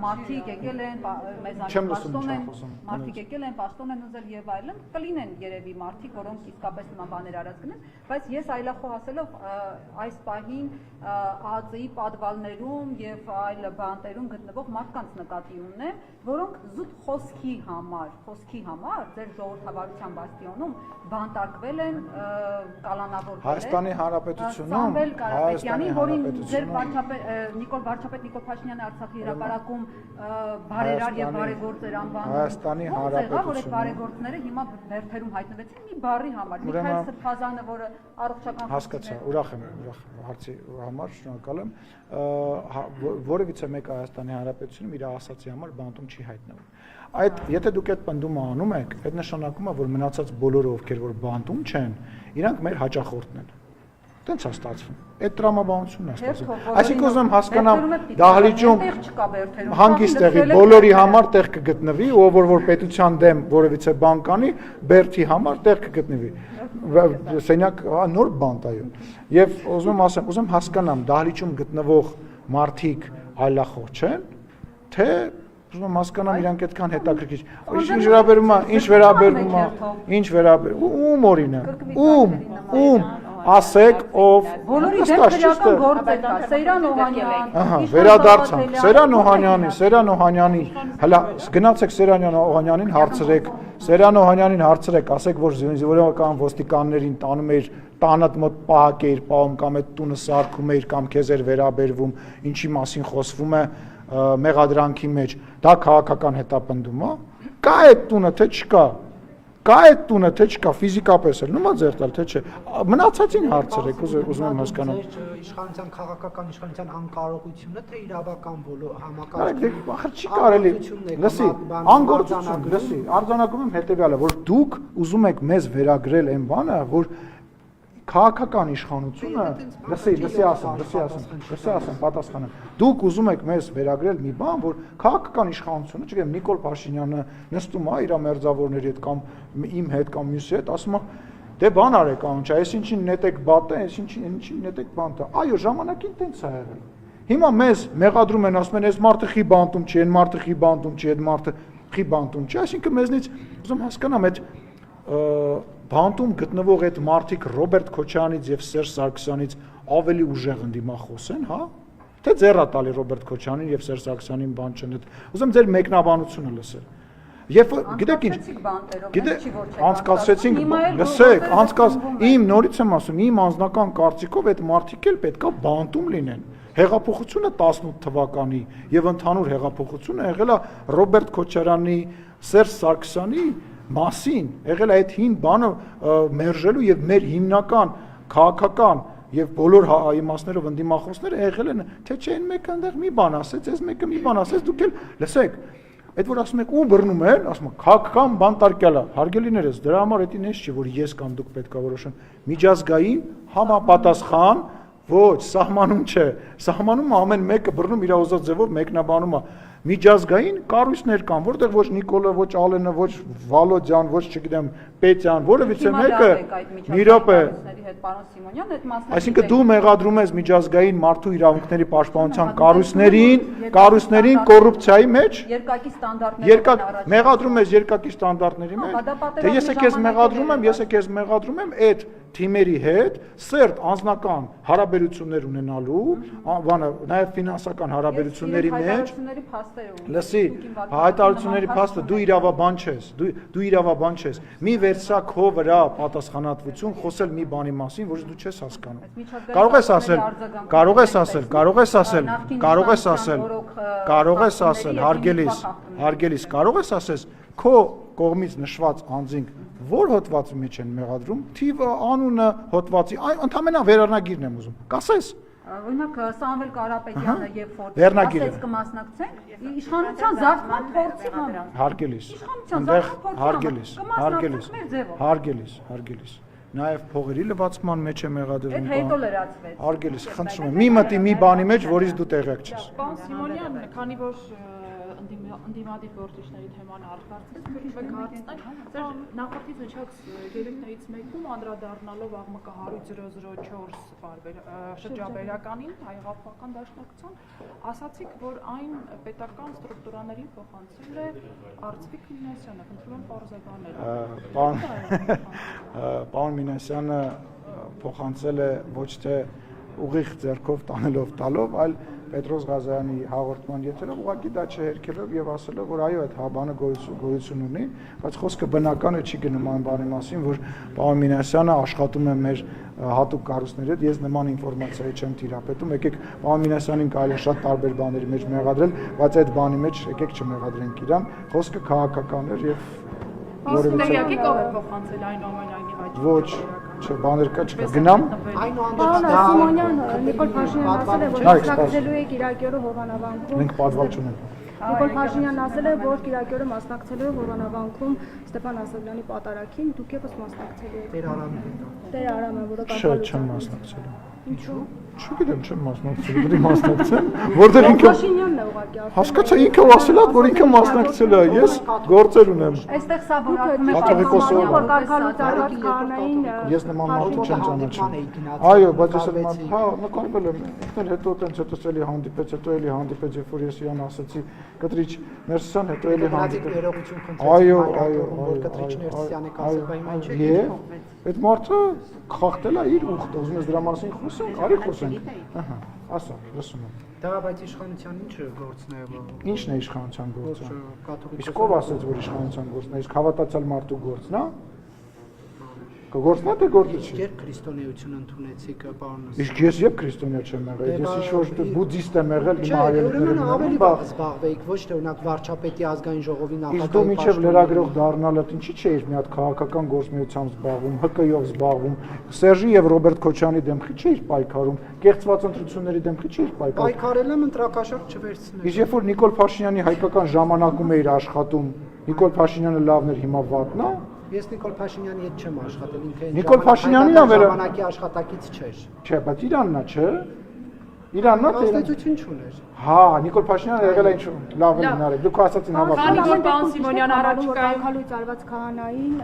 մարդիկ եկել են, մեզանից պաշտոն են, մարդիկ եկել են, պաշտոն են ուզել եւ այլն, կլինեն երևի մարդիկ, որոնք իսկապես նման բաներ արած կնեն, բայց ես այլախոհ ասելով այս պահին ԱԱԾ-ի պատվալներում եւ այլ բանտերում գտնվող մարդկանց նկատի ունեմ, որոնք զուտ խոսքի համար ձեր ժողովրդավարության բաստիոնում բանտարկվել են, կալանավորվել են Հայաստանի Հանրապետությունում Կարապետյանի, որին ձեր Նիկոլ Փաշինյանը Արցախի հրապարակում բարերար եւ բարեգործեր անվանում Հայաստանի Հանրապետությունում որ այդ բարեգործները հիմա վերթերում հայտնվեցին մի բառի համար Միքայել Սրբազանը, որը առողջական հասկացա, ուրախ եմ հարցի համար, շնորհակալ եմ որևիցե մեկ Հայաստանի Հանրապետությունում իր ասացի համար բանտում չի հայտնվում Այդ եթե դուք այդ պնդումը անում եք, այդ նշանակում է, որ մնացած բոլորը ովքեր որ բանտում չեն, իրանք մեր հաճախորդն են։ Տենց է ստացվում։ Այդ տրամաբանությունն է ստացվում։ Այսինքն ուզում եմ հասկանամ դահլիճում հանգիստ տեղի բոլորի համար տեղ կգտնվի, ով որ պետության դեմ որևիցե բան կանի, բերթի համար տեղ կգտնվի։ Սենյակ նոր բանտ այո։ Եվ ուզում եմ հասկանամ դահլիճում գտնվող մարդիկ այլախոհ չեն, թե ուզում եմ հասկանամ իրանք այդքան հետաքրքիր։ Ինչ վերաբերում ում օրինակ։ ասեք ով Բոլորի դեմ քրեական գործ է կա, Սեյրան Օհանյան, վերադարձան, Սերան Օհանյանի, հələ գնացեք Սերան Օհանյանին հարցրեք, Սերան Օհանյանին հարցրեք, ասեք, որ զինվորական ոստիկաններին տանում էր տանդ մոտ պահակ էիր պահում կամ այդ տունը սարքում էիր կամ քեզ էր վերաբերվում, ինչի մասին խոսվում է մեղադրանքի մեջ, դա քաղաքական հետապնդում է, կա այդ տունը, թե չկա, կա այդ տունը, թե չկա, ֆիզիկապես էլ, նոմա ձեր տալ, թե չէ, մնացածին հարցրեք, ուզում եմ հասկանալ։ Իշխանության քաղաքական իշխանության անկարողությունը, թե իրավական համակարգի չի կարելի, լսի, անգործություն, լսի, արձանագրում եմ հետևյալը, որ դուք ուզում եք մեզ վերագրել այն բանը, որ քաղաքական իշխանությունը, լսի ասեմ, պատասխանեմ, դուք ուզում եք մեզ վերագրել մի բան, որ քաղաքական իշխանությունը, չգիտեմ, Նիկոլ Փաշինյանը նստում է իր մերձավորների հետ կամ իմ հետ կամ մյուսի հետ, ասում է, դե բան արեք անուչ, այսինչին նետեք բատը, այսինչին նետեք բանտը, այո, ժամանակին տենց է եղել։ Հիմա մեզ մեղադրում են, ասում են, այս մարդը խի բանտում չի, այն մարդը խի բանտում չի, այդ մարդը խի բանտում չի, այսինքն մեզնից ուզում հասկանամ այդ բանտում գտնվող այդ մարդիկ Ռոբերտ Քոչարյանից եւ Սերժ Սարգսյանից ավելի ուժեղ ընդդիմախոս են, հա? Թե ձեռա տալի Ռոբերտ Քոչարյանին եւ Սերժ Սարգսյանին բան չնետ։ Ուզում ձեր մեկնաբանությունը լսել։ Երբ գիտեք ինչ, անցկացրեցինք, լսեք, իմ նորից եմ ասում, իմ անձնական կարծիքով այդ մարդիկ էլ պետքա բանտում լինեն։ Հեղափոխությունը 18 թվականի եւ ընդհանուր հեղափոխությունը եղել է Ռոբերտ Քոչարյանի, Սերժ Սարգսյանի մասին, եղել է այդ հին բանը մերժելու եւ մեր հիմնական քաղաքական եւ բոլոր իմաստներով ընդդիմախոսները եղել են, թե չէ այն մեկը այնտեղ մի բան ասեց, այս մեկը մի բան ասեց, դուք էլ լսեք, այդ որ ասում եք ու բռնում են, ասում եք քաղաքական բանտարկյալ է, հարգելիներս, դրա համար դա ինձ չի, որ ես կամ դուք պետք է որոշեն, միջազգային համապատասխան ոչ, սահմանում չէ, սահմանում ամեն մեկը բռնում իր ուզած ձևով մեկնաբանում է, միջազգային կառույցներ կան, որտեղ ոչ Նիկոլը, ոչ Ալենը, ոչ Վալոդյան, ոչ չգիտեմ Պետյան, որևիցե մեկը մի րոպե։ Այսինքն դու մեղադրում ես միջազգային մարդու իրավունքների պաշտպանության կառույցներին կոռուպցիայի մեջ։ Երկակի ստանդարտներ։ Մեղադրում ես երկակի ստանդարտների մեջ։ Դե ես քեզ մեղադրում եմ այդ թիմերի հետ սերտ անձնական հարաբերություններ ունենալու, բանը նաև ֆինանսական հարաբերությունների մեջ։ Լսի, հայտարարությունների փաստը դու իրավաբան չես, դու իրավաբան չես։ Մի վերցա քո վրա պատասխանատվություն խոսել մի բանի մասին, որը դու չես հասկանում։ Կարող ես ասել, հարգելիս, կարող ես ասես, քո կողմից նշված անձինք որ հոդվածի մեջ են մեղադրում, թիվը, անունը, հոդվածի, ընդամենը վերնագիրն եմ ուզում։ Կասես։ Օրինակ Սամվել Կարապետյանը եւ Ֆորտը ասեց կմասնակցենք իշխանության զարգման փորձի համար։ Հարգելիս։ Հարգելիս։ Նաև փողերի լվացման մեջ է մեղադրվում։ Այդ հետո լրացվեց։ Հարգելիս, խնդրում եմ, մի մտի մի բանի մեջ, որից դու տեղյակ չես։ Պարոն Սիմոնյան, քանի որ ընդդիմադիր գործիչների թեման արտարծես, եք հարցնել, ձեր նախորդից նշած ելույթներից մեկում անդրադառնալով աղմկա 10004 շրջաբերականին, հայ-հեղափոխական դաշնակցության, ասացիք, որ այն պետական ստրուկտուրաներին փոխանցել է Արծվիկ Մինասյանը, խնդրում եմ պարզաբանել։ Պարոն Մինասյանը փոխանցել է ոչ թե ուղիղ ձեռքով տանելով տալով, այլ Պետրոս Ղազարյանի հաղորդման եթերով ուղղակի դա չհերքելով եւ ասելով, որ այո, այդ բանը գոյություն ունի, բայց խոսքը բնական է չի գնում այն բանի մասին, որ պարոն Մինասյանը աշխատում է մեր հատուկ կառույցների հետ, ես նման ինֆորմացիայի չեմ տիրապետում, եկեք պարոն Մինասյանին կարելի է շատ տարբեր բաների մեջ մեղադրել, բայց այդ բանի մեջ եկեք չմեղադրենք իրան, խոսքը քաղաքական էր եւ Որովհետեւ ով է փոխանցել այնուամենայնիվ այդ ոչ, չէ, բաներ կա չկա, գնամ Պարոն Սիմոնյան, Նիկոլ Փաշինյանն ասել է, որ մասնակցելու է Կիրակյորը հովանավանքում։ մենք պատվալ չունենք։ Նիկոլ Փաշինյանն ասել է, որ Կիրակյորը մասնակցելու է հովանավանքում Ստեփան Ասատրյանի պատարագին, դուք եւս մասնակցելու եք։ Տեր Արամը։ Տեր Արամը, որը Չէ, չեմ մասնակցելու։ Ինչու՞։ Չգիտեմ, չեմ մասնակցել, դրի մասնակցեմ, որտեղ ինքը Փաշինյանն է ուղղակի ասում։ հասկացա ինքը ասել է, որ ինքը մասնակցել է, ես գործեր ունեմ։ Այստեղ սա որակում է Կաթողիկոսով։ որ կարգալուց արված կանային Ես նման մարդու չեմ ճանաչում։ Այո, բայց ես էլ մարդ, հա, նկարվել եմ, ինքն հետո տենց հետո էլի հանդիպեց, հետո էլի հանդիպեց, երբ որ ես իրան ասեցի, կտրիչ Ներսիսյան, հետո էլի հանդիպեց։ Այո, որ կտրիչ Ներսիսյանը կասել, բայց հիմա ինչ է։ Այդ մարդը խախտել է իր ուխտը, ուզում ես դրա մասին խոսենք, արի խոսենք։ Ահա, ասա, լսում եմ։ Դա բայց իշխանության ինչ գործն է։ Ինչն է իշխանության գործը։ Կաթողիկոսը։ Իսկ ով ասաց, որ իշխանության գործն է, իսկ հավատացյալ մարդու գործն է։ Կգործնա թե գործը չի։ Երբ քրիստոնեություն ընդունեցիք, պարոն։ Իսկ ես երբ քրիստոնյա չեմ եղել, ես ինչ-որ բուդդիստ եմ եղել, հիմա Ուրեմն հայերեն ավելի վաղ զբաղվեիք, ոչ թե օրինակ վարչապետի ազգային ժողովի Իսկ դու միջև լրագրող դառնալը ինչի՞ չէիր մի հատ քաղաքական գործունեությամբ զբաղվում, ՀԿ-ով զբաղվում, Սերժի եւ Ռոբերտ Քոչյանի դեմքի չէիր պայքարում, կեղծված ընտրությունների դեմքի չէիր պայքարում։ Պայքարել եմ ընտրակաշառք չվերցնել։ Իսկ երբ որ Նիկոլ Փաշինյանի հայկական ժամանակում էիր աշխատում, Նիկոլ Փաշինյանը լավն էր, հիմա վատն է։ Ես Նիկոլ Փաշինյանի հետ չեմ աշխատել, ինքը Նիկոլ Փաշինյանին ա ժամանակի աշխատակից չէր։ Չէ, բայց Իրանն է, չէ։ Իրանն է թե Հաստատություն չուներ։ Հա, Նիկոլ Փաշինյանը եղել է ինչ լավ է լինարել։ Դուք ասացին հավաքել։ Քանի որ պարոն Սիմոնյան առաջիկայում կարգալույց արված քահանային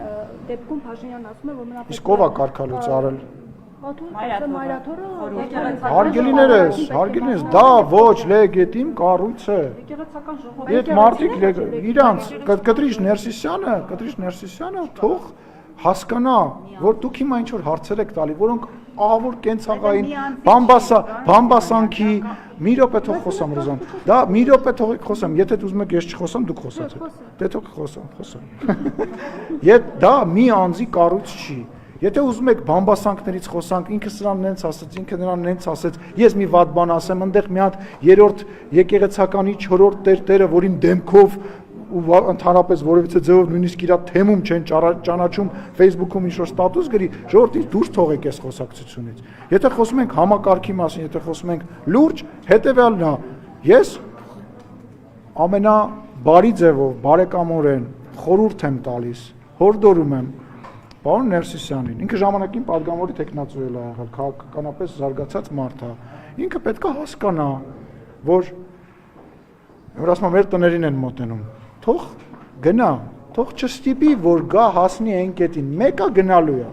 դեպքում Փաշինյանն ասում է, որ մնա Իսկ ով է կարգալույց արել։ Մայրաթորը Հարգելիներս, դա ոչ լեգիտիմ կառույց է։ եկեղեցական ժողովի Այդ մարդիկ իրանց կտրիչ Ներսիսյանը թող հասկանա, որ դուք հիմա ինչ որ հարցեր եք տալի, որոնք ահավոր կենցաղային բամբասանքի մի րոպե թող խոսամ Ռոզան։ Դա մի րոպե թողեք խոսամ, եթե դու ուզում եք ես չխոսամ, դուք խոսացեք։ Դե թող խոսամ։ Դա մի անձի կառույց չի։ Եթե ուզում եք բամբասանքներից խոսանք, ինքը սրան նենց ասեց, ինքը նրան նենց ասեց, ես մի վատ բան ասեմ, այնտեղ մի հատ երրորդ եկեղեցականի 4-րդ տերը, որին դեմքով ու ընդհանրապես որևիցե ձևով նույնիսկ իր թեմում չեն ճանաչում Facebook-ում ինչ-որ ստատուս գրի, ժողովրդից դուրս թողեք այս խոսակցությունից։ Եթե խոսում ենք համակարգի մասին, եթե խոսում ենք լուրջ, հետևյալն է, ես ամենաբարի ձևով, բարեկամորեն խորհուրդ եմ տալիս, հորդորում եմ Պարոն Ներսիսյանին, ինքը ժամանակին падգամորի տեխնացու է եղել, քաղաքականապես զարգացած մարդ է։ Ինքը պետք է հասկանա, որ ասում եմ, մեր տներին են մոտենում։ Թող գնա, թող չստիպի, որ գա հասնի այն կետին, մեկը գնալու է։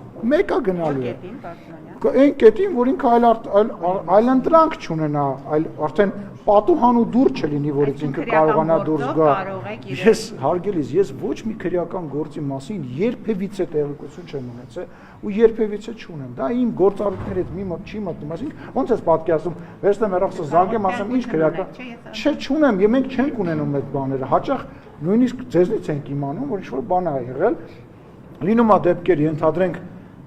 Այն կետին, որ ինքը այլ ընտրանք չունենա, այլ արդեն պատուհան ու դուր չլինի, որից ինքը կարողանա դուրս գա։ Ես հարգելիս, ես ոչ մի քրեական գործի մասին երբևիցե տեղեկություն չեմ ունեցել ու երբևիցե չունեմ։ Դա իմ գործառույթների հետ մի մոտ չի մտնում, այսինքն ոնց ես պատկերացնում, վերստեմ հեռախոսը զանգեմ, ասեմ ինչ քրեական։ Չէ, չունեմ, եւ մենք չենք ունենում այդ բաները։ Հաճախ նույնիսկ ձեզնից ենք իմանում, որ ինչ-որ բան է եղել։ Լինում է դեպքեր, ենթադրենք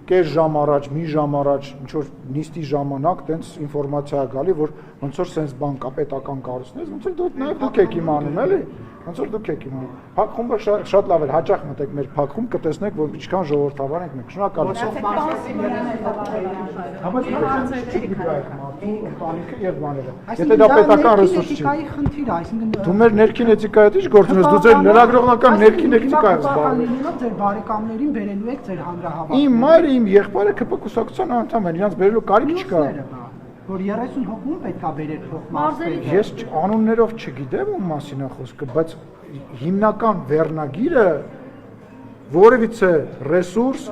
կես ժամ առաջ, մի ժամ առաջ, ինչ-որ նիստի ժամանակ տենց ինֆորմացիա է գալի, որ ոնց որ սենց բան կա պետական կառույցներից, ոնց որ դուք եք իմանում, էլի, ոնց որ դուք եք իմանում։ Փակ խումբը շատ լավ է, հաճախ մտեք մեր փակ խումբ, կտեսնեք, որ ինչքան ժողովրդավար ենք մենք։ Շնորհակալություն։ Եթե դա պետական ռեսուրս չի։ Խնդիր է, այսինքն Դու մեր ներքին էթիկայի հետ ինչ գործ ունես, դու ձեր լրագրողական ներքին էթիկայով զբաղվում ես։ Ձեր բարեկամներին վերելու եք ձեր հանրահավաքները։ Իմ մայրը, իմ եղբայրը ԿՊ կուսակցության անդամ են, իրանց վերելու կարիք չկա։ Որ 30 հոգում պետքա բերել փոխմասներ։ Ես անուններով չգիտեմ ում մասին է խոսքը, բայց հիմնական վերնագիրը որևիցե ռեսուրս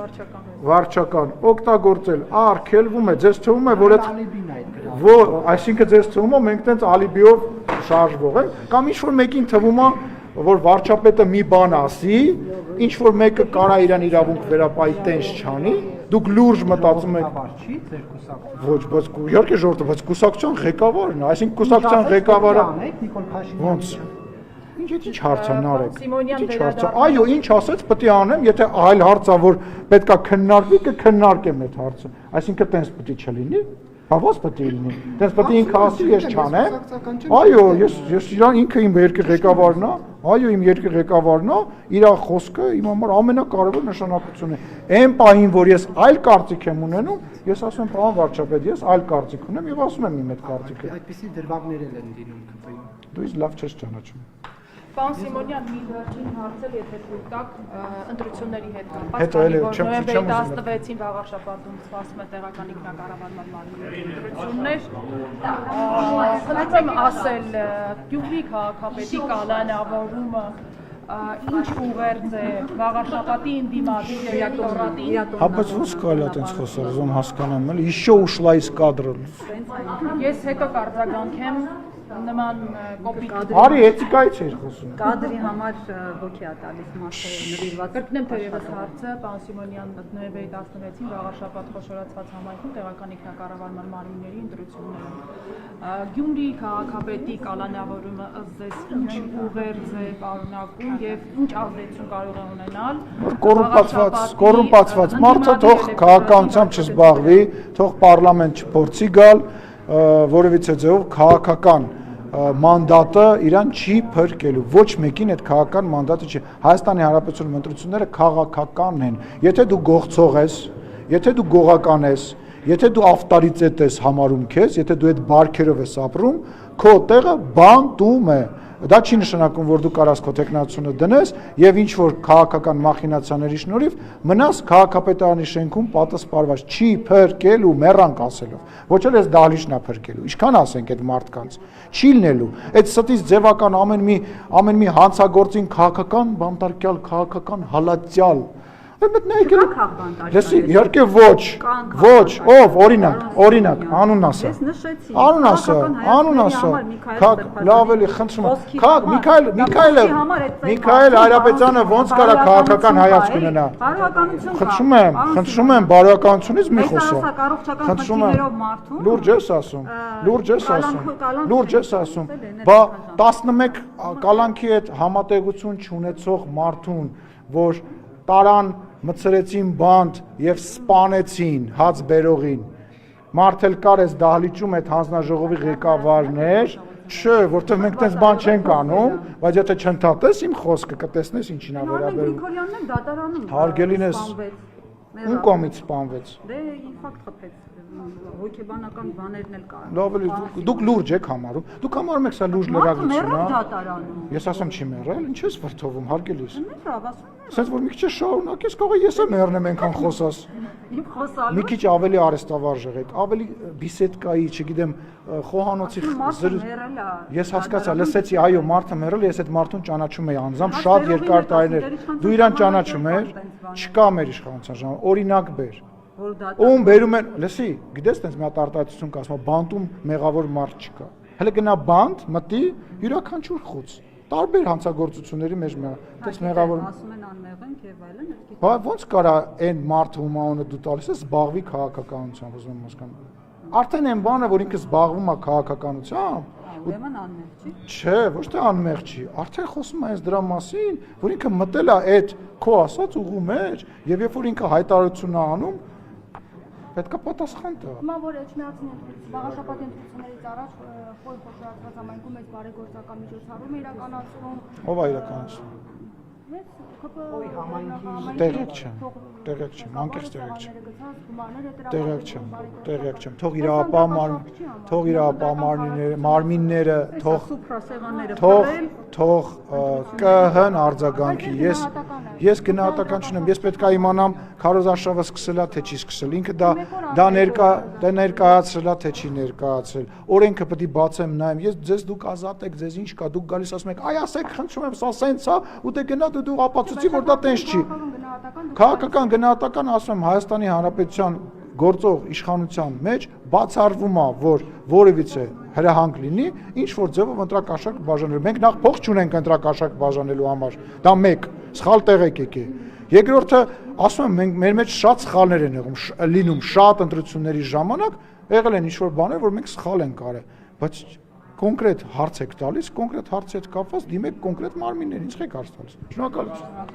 վարչական օգտագործել արգելվում է, ձեզ թվում է, որ այսինքն ձեզ թվում է մենք տենց ալիբիով շարժվող ենք, կամ ինչ-որ մեկին թվում է, որ վարչապետը մի բան ասի, ինչ-որ մեկը կարա իրան իրավունք վերապայի տենց չանի, դուք լուրջ մտածում եք ոչ, բայց իհարկե ժողովուրդը, բայց կուսակցության ղեկավարն է, այսինքն կուսակցության ղեկավարը ոնց Ինչ հարց է նարեք։ Ինչ հարց է։ Այո, ինչ ասեց, պետք է անեմ, եթե այլ հարց է, որ պետքա քննարկվի, կքննարկեմ այդ հարցը։ Այսինքն տենց պետք է չլինի։ Բավոս պետք է լինի։ Տենց պետք է ինքը ասի, ես չանեմ։ Այո, ես իրան ինքը իմ երկրի ղեկավարն է։ Այո, իմ երկրի ղեկավարն է, իր խոսքը իմ համար ամենակարևոր նշանակություն է։ Այն պահին, որ ես այլ կարծիք եմ ունենում, ես ասում եմ, պարոն վարչապետ, ես այլ կարծիք ունեմ եւ ասում եմ իմ այդ կարծիքը։ Այդպիսի դրվագներ են լինում ԿՊ-ում։ Դու ինձ լավ չես ճանաչում։ Պարոն Սիմոնյան, մի վերջին հարցել, եթե թույլ տաք, ընտրությունների հետ կապված, Հետո էլի չեմ նոյեմբերի 16-ին վաղարշաբաթում սպասվում է տեղական ինքնակառավարման մարմինների ընտրություններ։ Խնդրում եմ ասել, Գյումրի քաղաքապետի կալանավորումը ինչ ուղերձ է վաղարշաբաթի ընդդիմադիր էլեկտորատին։ Հա, բայց ոնց կարելի է այդպես խոսել, ուզում հասկանամ, էլի еще ушла из кадра։ Ես հետո կարձագանքեմ նման կոպիտ Արի էթիկայից էր խոսում։ Կադրի համար ոգի է տալիս մարդը նվիրված։ Կրկնեմ թերևս հարցը, պարոն Սիմոնյան, նոյեմբերի 16-ին վաղարշաբաթ խոշորացված համայնքում տեղական ինքնակառավարման մարմինների ընտրությունները։ Գյումրի քաղաքապետի կալանավորումը ըստ ձեզ ինչ ուղերձ է պարունակում եւ ինչ ազդեցություն կարող է ունենալ։ Կոռումպացված մարդը թող քաղաքականությամբ չզբաղվի, թող պարլամենտ չփորձի գալ, որևիցե ձևով քաղաքական մանդատը իրան չի փրկելու, ոչ մեկին այդ քաղաքական մանդատը չի։ Հայաստանի Հանրապետությունում ընտրությունները քաղաքական են։ Եթե դու գողցող ես, եթե դու գողական ես, եթե դու ավտորիտետ ես համարում քեզ, եթե դու այդ բարքերով ես ապրում, քո տեղը բանտում է։ Դա չի նշանակում, որ դու կարաս քո տեխնացությունը դնես եւ ինչ որ քաղաքական մախինացիաների շնորհիվ մնաս քաղաքապետարանի շենքում պատասպարված, չի փրկելու մեռանք ասելով։ Ոչ էլ էս դահլիճն է փրկելու։ Ինչքան ասենք այդ մարդկանց։ Չի լինելու։ Այդ ստից ձևական ամեն մի հանցագործին քաղաքական բանտարկյալ, քաղաքական հալածյալ Լսի, իհարկե ոչ, ով, օրինակ, անուն ասա, լավ էլի, խնդրում եմ, Միքայել Հայրապետյանը ոնց կարա քաղաքական հայացք ունենա, խնդրում եմ, բարոյականությունից մի խոսա, խնդրում եմ, լուրջ ես ասում, բա 11 կալանքի հետ համատեղություն չունեցող մարդուն, որ տարան մցրեցին բանտ եւ սպանեցին հաց բերողին մարդել կար էս դահլիճում այդ հանձնաժողովի ղեկավարներ չէ որտեղ մենք այդպես բան չենք անում բայց եթե չընդհատես իմ խոսքը կտեսնես ինչին է վերաբերում Գրիգորյանն էլ դատարանում հարգելին ես ում կողմից սպանվեց դե ինֆարկտ խփեց հոգեբանական բաներն էլ կար լավ էլի դուք լուրջ եք համարում դուք համարում եք սա լուրջ լրագրություն է ես ասում չի մեռել ինչ ես վրթովում հարգելիս Սենց որ մի քիչ շարունակես, կարող ես եմ մեռնեմ այնքան խոսաս։ Մի քիչ ավելի արեստավարժ եղեք, ավելի բիսեդկայի, չգիտեմ, խոհանոցի Ես հասկացա, լսեցի, այո, մարդը մեռել, ես այդ մարդուն ճանաչում եի անձամբ շատ երկար տարիներ։ Դու իրան ճանաչում ես, չկա մեր իշխանության ժամանակ, օրինակ բեր։ Ում բերում են, լսի, գիտես, տենց մի հատ արտահայտություն կա, ասում բանտում մեղավոր մարդ չկա։ Հələ գնա բանտ, մտի, յուրաքանչյուր խոց։ Տարբեր հանցագործությունների մեջ այդպես մեղավոր ասում են անմեղ ենք եւ այլն Բա ոնց կարա այն մարդը ում անունը դու տալիս ես զբաղվի քաղաքականությամբ ուզում եմ հասկանալ Արդեն այն բանը որ ինքը զբաղվում է քաղաքականությամբ ուրեմն անմեղ չի Չէ ոչ թե անմեղ չի արդեն խոսում է այս դրա մասին որ ինքը մտել է այդ քո ասած ուղու մեջ եւ երբ որ ինքը հայտարարություն է անում պետք է պատասխան տա Հիմա որ Էջմիածին վաղաշաբաթի ընտրություններից առաջ խոր խոշորացված համայնքում այս բարեգործական միջոցառումը իրականացվում Ով է իրականացնում Տեղյակ չեմ, անկեղծ տեղյակ չեմ, թող իրավապահ մարմինները, թող ԿՀ-ն արձագանքի, ես գնահատական չունեմ, ես պետք է իմանամ Քարոզ Արշավը սկսել է, թե չի սկսել, ինքը դա ներկայացրել է, թե չի ներկայացրել, օրենքը պետք է բացեմ նայեմ, ես ձեզ դուք ազատ եք, ձեզ ինչ կա, դուք գալիս ասում եք, այ ասեք, խնդրում եմ, սա սենց է, ու դե գնա դու ապացուցի, որ դա տենց չի։ Քաղաքական գնահատական ասում եմ Հայաստանի Հանրապետության գործող իշխանության մեջ բացառվում է, որ որևիցե հրահանգ լինի, ինչ որ ձևով ընտրակաշառք բաժանելու։ Մենք նախ փող չունենք ընտրակաշառք բաժանելու համար։ Դա մեկ, սխալ տեղ եք եկել։ Երկրորդը, ասում եմ, մենք մեր մեջ շատ սխալներ են լինում, շատ ընտրությունների ժամանակ եղել են ինչ որ բաներ, որ մենք սխալ ենք արել, բայց կոնկրետ հարց եք տալիս, կոնկրետ հարցի հետ կապված դիմեք կոնկրետ մարմիններին, ինչ եք հարց տալիս։ Շնորհակալություն։